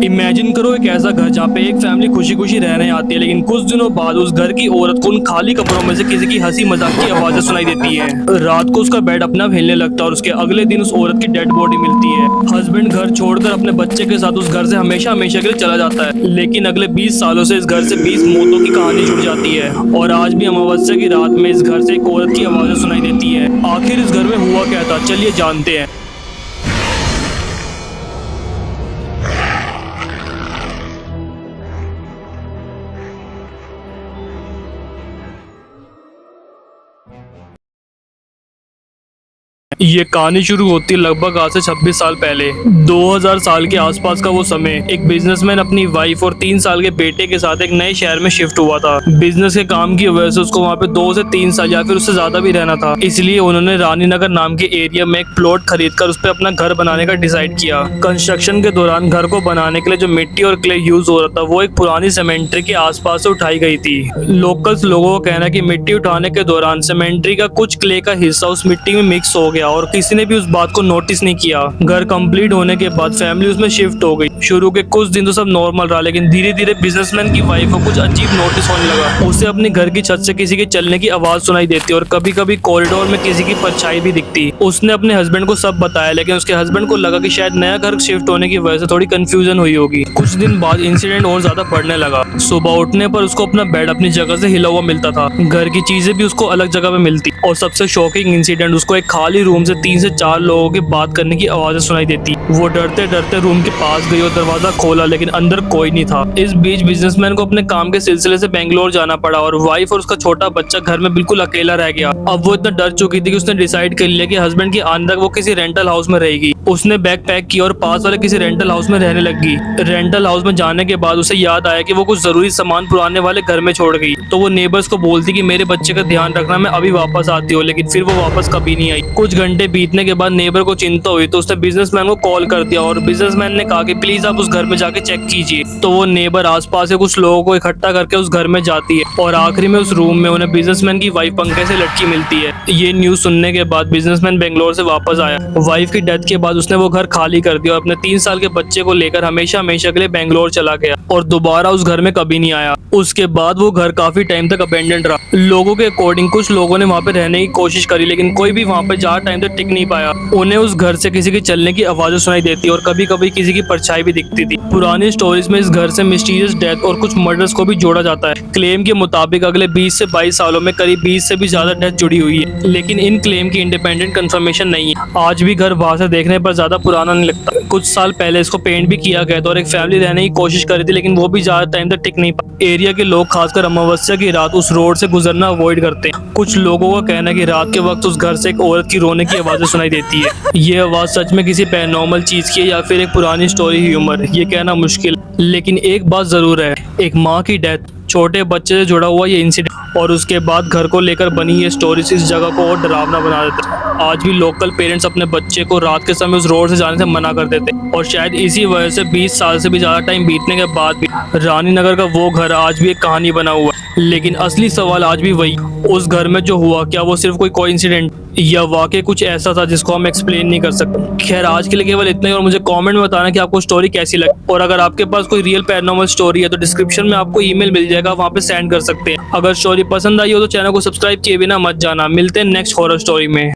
Imagine करो एक ऐसा घर जहाँ पे एक फैमिली खुशी खुशी रहने आती है, लेकिन कुछ दिनों बाद उस घर की औरत को उन खाली कमरों में से किसी की हंसी मजाक की आवाजें सुनाई देती है। रात को उसका बेड अपना हिलने लगता है और उसके अगले दिन उस औरत की डेड बॉडी मिलती है। हस्बैंड घर छोड़कर अपने बच्चे के साथ उस घर से हमेशा हमेशा के लिए चला जाता है, लेकिन अगले 20 सालों से इस घर से 20 मौतों की कहानी जुड़ जाती है और आज भी अमावस्या की रात में इस घर से एक औरत की आवाजें सुनाई देती है। आखिर इस घर में हुआ क्या था, चलिए जानते हैं। ये कहानी शुरू होती है लगभग आज से 26 साल पहले। 2000 साल के आसपास का वो समय। एक बिजनेसमैन अपनी वाइफ और 3 साल के बेटे के साथ एक नए शहर में शिफ्ट हुआ था। बिजनेस के काम की वजह से उसको वहाँ पे 2 से 3 साल या फिर उससे ज्यादा भी रहना था। इसलिए उन्होंने रानी नगर नाम के एरिया में एक प्लॉट खरीद कर उस पर अपना घर बनाने का डिसाइड किया। कंस्ट्रक्शन के दौरान घर को बनाने के लिए जो मिट्टी और क्ले यूज हो रहा था वो एक पुरानी सीमेंट्री के आसपास से उठाई गई थी। लोकल्स लोगों का कहना है कि मिट्टी उठाने के दौरान सीमेंट्री का कुछ क्ले का हिस्सा उस मिट्टी में मिक्स हो गया और किसी ने भी उस बात को नोटिस नहीं किया। घर कंप्लीट होने के बाद फैमिली उसमें शिफ्ट हो गई। शुरू के कुछ दिन तो सब नॉर्मल रहा, लेकिन धीरे धीरे बिजनेसमैन की वाइफ को कुछ अजीब नोटिस होने लगा। उसे अपने घर की छत से किसी के चलने की आवाज सुनाई देती और कभी कभी कॉरिडोर में किसी की परछाई भी दिखती। उसने अपने हस्बैंड को सब बताया, लेकिन उसके हस्बैंड को लगा कि शायद नया घर शिफ्ट होने की वजह से थोड़ी कंफ्यूजन हुई होगी। कुछ दिन बाद इंसिडेंट और ज्यादा बढ़ने लगा। सुबह उठने पर उसको अपना बेड अपनी जगह से हिला हुआ मिलता था। घर की चीजें भी उसको अलग जगह पे मिलती और सबसे शॉकिंग इंसिडेंट, उसको एक खाली रूम से 3 से 4 लोगों की बात करने की आवाजें सुनाई देती। वो डरते डरते रूम के पास गई और दरवाजा खोला, लेकिन अंदर कोई नहीं था। इस बीच बिजनेसमैन को अपने काम के सिलसिले से बेंगलोर जाना पड़ा और वाइफ और उसका छोटा बच्चा घर में बिल्कुल अकेला रह गया। अब वो इतना डर चुकी थी कि उसने डिसाइड कर लिया कि हस्बैंड की आने तक वो किसी रेंटल हाउस में रहेगी। उसने बैग पैक किया और पास वाले किसी रेंटल हाउस में रहने लगी। रेंटल हाउस में जाने के बाद उसे याद आया कि वो कुछ जरूरी सामान पुराने वाले घर में छोड़ गई। तो वो नेबर्स को बोलती कि मेरे बच्चे का ध्यान रखना, मैं अभी वापस आती हूँ, लेकिन फिर वो वापस कभी नहीं आई। कुछ घंटे बीतने के बाद नेबर को चिंता हुई तो उसने बिजनेसमैन को कॉल कर दिया और बिजनेसमैन ने कहा कि प्लीज आप उस घर में जाके चेक कीजिए। तो वो नेबर आसपास से कुछ लोगों को इकट्ठा करके उस घर में जाती है और आखिरी में उस रूम में उन्हें बिजनेसमैन की वाइफ पंखे से लटकी मिलती है। ये न्यूज सुनने के बाद बिजनेसमैन बेंगलोर से वापस आया। वाइफ की डेथ के बाद उसने वो घर खाली कर दिया और अपने 3 साल के बच्चे को लेकर हमेशा हमेशा के लिए बेंगलोर चला गया और दोबारा उस घर में कभी नहीं आया। उसके बाद वो घर काफी टाइम तक अबेंडेंड रहा। लोगों के अकॉर्डिंग कुछ लोगों ने वहाँ पे रहने की कोशिश करी, लेकिन कोई भी वहाँ पे ज्यादा टाइम तक टिक नहीं पाया। उन्हें उस घर से किसी के चलने की आवाजें सुनाई देती और कभी कभी किसी की परछाई भी दिखती थी। पुरानी स्टोरीज में इस घर से मिस्टीरियस डेथ और कुछ मर्डर्स को भी जोड़ा जाता है। क्लेम के मुताबिक अगले 20 से 22 सालों में करीब 20 से भी ज्यादा डेथ जुड़ी हुई है, लेकिन इन क्लेम की इंडिपेंडेंट कंफर्मेशन नहीं है। आज भी घर बाहर से देखने पर ज्यादा पुराना नहीं लगता। कुछ साल पहले इसको पेंट भी किया गया था और एक फैमिली रहने की कोशिश करी थी, लेकिन वो भी ज्यादा टाइम तक टिक नहीं पाई। एरिया के लोग खासकर अमावस्या की रात उस रोड से गुजरना अवॉइड करते हैं। कुछ लोगों का कहना है कि रात के वक्त उस घर से एक औरत की रोने की आवाजें सुनाई देती है। ये आवाज सच में किसी पैरानॉर्मल चीज की है या फिर एक पुरानी स्टोरी ह्यूमर, ये कहना मुश्किल। लेकिन एक बात जरूर है, एक माँ की डेथ, छोटे बच्चे से जुड़ा हुआ ये इंसिडेंट और उसके बाद घर को लेकर बनी ये स्टोरी इस जगह को और डरावना बना देते हैं। आज भी लोकल पेरेंट्स अपने बच्चे को रात के समय उस रोड से जाने से मना कर देते हैं और शायद इसी वजह से 20 साल से भी ज्यादा टाइम बीतने के बाद भी रानी नगर का वो घर आज भी एक कहानी बना हुआ है। लेकिन असली सवाल आज भी वही, उस घर में जो हुआ क्या वो सिर्फ कोई कोइंसिडेंट या वाकई कुछ ऐसा था जिसको हम एक्सप्लेन नहीं कर सकते। खैर आज के लिए केवल इतना ही और मुझे कमेंट में बताना कि आपको स्टोरी कैसी लगी और अगर आपके पास कोई रियल पैरानॉर्मल स्टोरी है तो डिस्क्रिप्शन में आपको ईमेल मिल जाएगा, वहाँ पे सेंड कर सकते हैं। अगर स्टोरी पसंद आई हो तो चैनल को सब्सक्राइब किए बिना मत जाना। मिलते हैं नेक्स्ट हॉरर स्टोरी में।